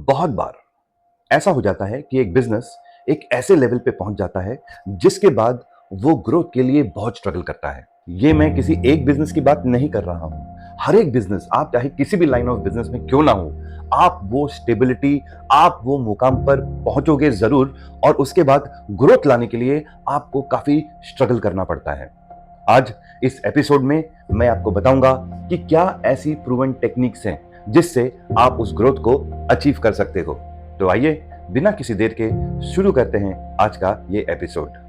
बहुत बार ऐसा हो जाता है कि एक बिजनेस एक ऐसे लेवल पे पहुंच जाता है जिसके बाद वो ग्रोथ के लिए बहुत स्ट्रगल करता है। ये मैं किसी एक बिजनेस की बात नहीं कर रहा हूं। हर एक बिजनेस, आप चाहे किसी भी लाइन ऑफ बिजनेस में क्यों ना हो, आप वो स्टेबिलिटी, आप वो मुकाम पर पहुंचोगे जरूर, और उसके बाद ग्रोथ लाने के लिए आपको काफी स्ट्रगल करना पड़ता है। आज इस एपिसोड में मैं आपको बताऊंगा कि क्या ऐसी प्रूवन टेक्निक्स हैं जिससे आप उस ग्रोथ को अचीव कर सकते हो। तो आइए बिना किसी देर के शुरू करते हैं आज का ये एपिसोड।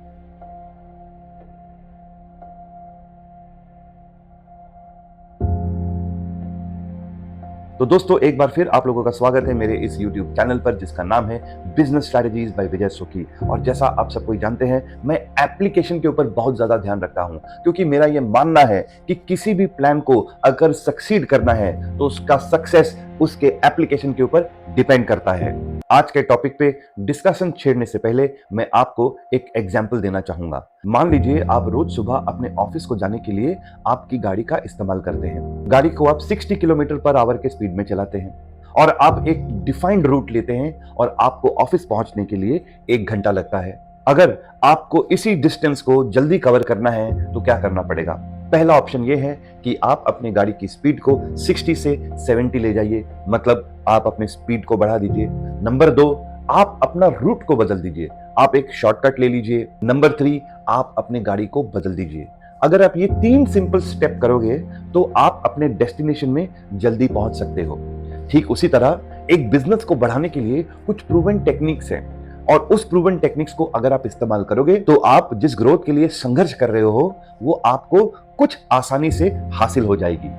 तो दोस्तों, एक बार फिर आप लोगों का स्वागत है मेरे इस YouTube चैनल पर जिसका नाम है बिजनेस स्ट्रैटेजीज बाय विजय सुखी। और जैसा आप सब कोई जानते हैं, मैं एप्लीकेशन के ऊपर बहुत ज्यादा ध्यान रखता हूं, क्योंकि मेरा यह मानना है कि किसी भी प्लान को अगर सक्सीड करना है तो उसका सक्सेस उसके एप्लीकेशन के ऊपर डिपेंड करता है। आज के टॉपिक पे डिस्कशन छेड़ने से पहले मैं आपको एक एग्जाम्पल देना चाहूंगा। मान लीजिए आप रोज सुबह अपने ऑफिस को जाने के लिए आपकी गाड़ी का इस्तेमाल करते हैं। गाड़ी को आप 60 किलोमीटर पर आवर के स्पीड में चलाते हैं और आप एक डिफाइंड रूट लेते हैं और आपको ऑफिस पहुंचने के लिए 1 घंटा लगता है। अगर आपको इसी डिस्टेंस को जल्दी कवर करना है तो क्या करना पड़ेगा? पहला ऑप्शन यह है कि आप अपनी गाड़ी की स्पीड को 60 से 70 ले जाइए, मतलब आप अपने स्पीड को बढ़ा दीजिए। नंबर 2, आप अपना रूट को बदल दीजिए, आप एक शॉर्टकट ले लीजिए। नंबर 3, आप अपनी गाड़ी को बदल दीजिए। अगर आप ये 3 सिंपल स्टेप करोगे तो आप अपने डेस्टिनेशन में जल्दी पहुंच सकते हो। ठीक उसी तरह एक बिजनेस को बढ़ाने के लिए कुछ प्रूवन टेक्निक्स हैं, और उस प्रूवन टेक्निक्स को अगर आप इस्तेमाल करोगे तो आप जिस ग्रोथ के लिए संघर्ष कर रहे हो वो आपको कुछ आसानी से हासिल हो जाएगी।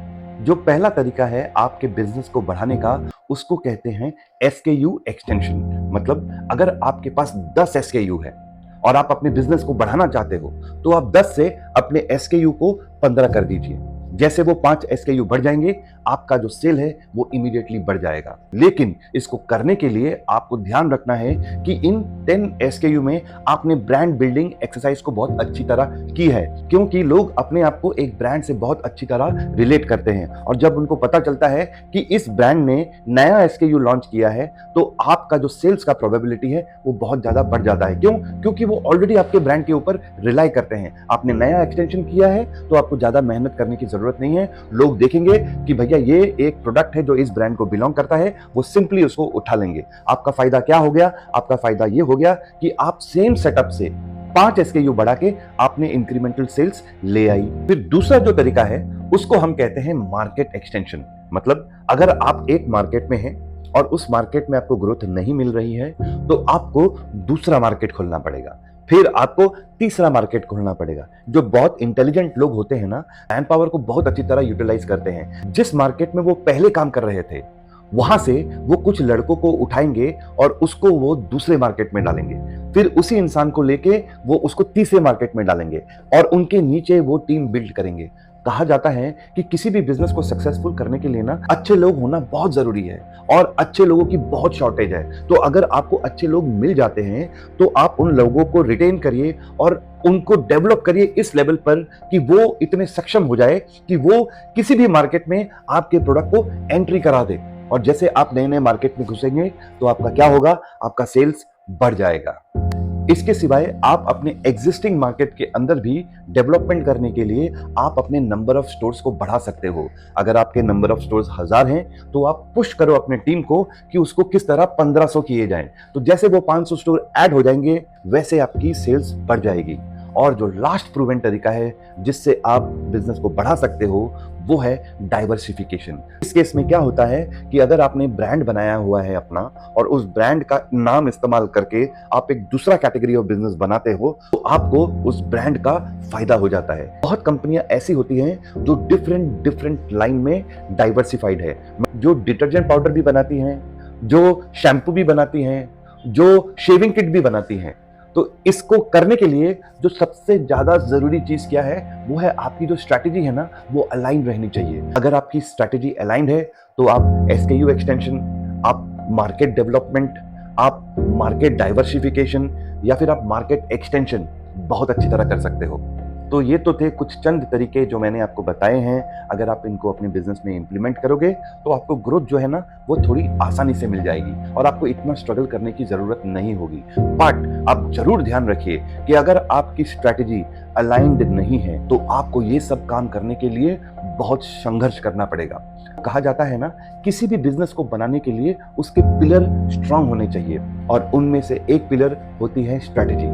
जो पहला तरीका है आपके बिजनेस को बढ़ाने का, उसको कहते हैं SKU एक्सटेंशन। मतलब अगर आपके पास 10 SKU है और आप अपने बिजनेस को बढ़ाना चाहते हो तो आप 10 से अपने SKU को 15 कर दीजिए। जैसे वो 5 SKU बढ़ जाएंगे, आपका जो सेल है वो इमीडिएटली बढ़ जाएगा। लेकिन इसको करने के लिए आपको ध्यान रखना है कि इन 10 SKU में आपने ब्रांड बिल्डिंग एक्सरसाइज को बहुत अच्छी तरह की है, क्योंकि लोग अपने आप को एक ब्रांड से बहुत अच्छी तरह रिलेट करते हैं। और जब उनको पता चलता है कि इस ब्रांड ने नया SKU लॉन्च किया है तो आपका जो सेल्स का प्रोबेबिलिटी है वो बहुत ज्यादा बढ़ जाता है। क्यों? क्योंकि वो ऑलरेडी आपके ब्रांड के ऊपर रिलाई करते हैं। आपने नया एक्सटेंशन किया है तो आपको ज्यादा मेहनत करने की जरूरत नहीं है। लोग देखेंगे कि भैया ये एक प्रोडक्ट है जो इस ब्रांड को बिलोंग करता है, वो सिंपली उसको उठा लेंगे। आपका फायदा क्या हो गया? आपका फायदा ये हो गया कि आप सेम सेटअप से 5 SKU बढ़ा के आपने इंक्रीमेंटल सेल्स ले आई। फिर दूसरा जो तरीका है उसको हम कहते हैं मार्केट एक्सटेंशन। मतलब अगर आप एक मार्केट में हैं और उस मार्केट में आपको ग्रोथ नहीं मिल रही है तो आपको दूसरा मार्केट खोलना पड़ेगा, फिर आपको तीसरा मार्केट खोलना पड़ेगा। जो बहुत इंटेलिजेंट लोग होते हैं ना, मैन पावर को बहुत अच्छी तरह यूटिलाइज करते हैं। जिस मार्केट में वो पहले काम कर रहे थे वहां से वो कुछ लड़कों को उठाएंगे और उसको वो दूसरे मार्केट में डालेंगे, फिर उसी इंसान को लेके वो उसको तीसरे मार्केट में डालेंगे और उनके नीचे वो टीम बिल्ड करेंगे। कहा जाता है कि किसी भी बिजनेस को सक्सेसफुल करने के लिए ना अच्छे लोग होना बहुत जरूरी है, और अच्छे लोगों की बहुत शॉर्टेज है। तो अगर आपको अच्छे लोग मिल जाते हैं तो आप उन लोगों को रिटेन करिए और उनको डेवलप करिए इस लेवल पर कि वो इतने सक्षम हो जाए कि वो किसी भी मार्केट में आपके प्रोडक्ट को एंट्री करा दे। और जैसे आप नए नए मार्केट में घुसेंगे तो आपका क्या होगा? आपका सेल्स बढ़ जाएगा। इसके सिवाय आप अपने एग्जिस्टिंग मार्केट के अंदर भी डेवलपमेंट करने के लिए आप अपने नंबर ऑफ स्टोर्स को बढ़ा सकते हो। अगर आपके नंबर ऑफ स्टोर्स 1000 हैं तो आप पुश करो अपने टीम को कि उसको किस तरह 1500 किए जाएं। तो जैसे वो 500 स्टोर ऐड हो जाएंगे वैसे आपकी सेल्स बढ़ जाएगी। और जो लास्ट प्रूवन तरीका है जिससे आप बिजनेस को बढ़ा सकते हो वो है डाइवर्सिफिकेशन। इस केस में क्या होता है कि अगर आपने ब्रांड बनाया हुआ है अपना और उस ब्रांड का नाम इस्तेमाल करके आप एक दूसरा कैटेगरी ऑफ बिजनेस बनाते हो तो आपको उस ब्रांड का फायदा हो जाता है। बहुत कंपनियां ऐसी होती हैं जो डिफरेंट लाइन में डाइवर्सिफाइड है, जो डिटर्जेंट पाउडर भी बनाती हैं, जो शैम्पू भी बनाती हैं, जो शेविंग किट भी बनाती हैं। तो इसको करने के लिए जो सबसे ज्यादा जरूरी चीज क्या है वो है आपकी जो स्ट्रैटेजी है ना वो अलाइन रहनी चाहिए। अगर आपकी स्ट्रैटेजी अलाइंड है तो आप SKU एक्सटेंशन, आप मार्केट डेवलपमेंट, आप मार्केट डाइवर्सिफिकेशन या फिर आप मार्केट एक्सटेंशन बहुत अच्छी तरह कर सकते हो। तो ये तो थे कुछ चंद तरीके जो मैंने आपको बताए हैं। अगर आप इनको अपने बिजनेस में इंप्लीमेंट करोगे तो आपको ग्रोथ जो है ना वो थोड़ी आसानी से मिल जाएगी और आपको इतना स्ट्रगल करने की जरूरत नहीं होगी। बट आप जरूर ध्यान रखिए कि अगर आपकी स्ट्रैटेजी अलाइंड नहीं है तो आपको ये सब काम करने के लिए बहुत संघर्ष करना पड़ेगा। कहा जाता है ना, किसी भी बिजनेस को बनाने के लिए उसके पिलर स्ट्रांग होने चाहिए और उनमें से एक पिलर होती है स्ट्रैटेजी।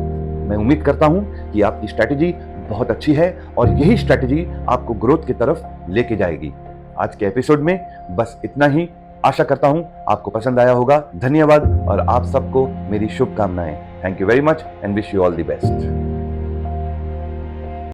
मैं उम्मीद करता हूं कि आपकी स्ट्रैटेजी बहुत अच्छी है और यही स्ट्रैटेजी आपको ग्रोथ की तरफ लेके जाएगी। आज के एपिसोड में बस इतना ही। आशा करता हूं आपको पसंद आया होगा। धन्यवाद और आप सबको मेरी शुभकामनाएं। Thank you very much and wish you all the best.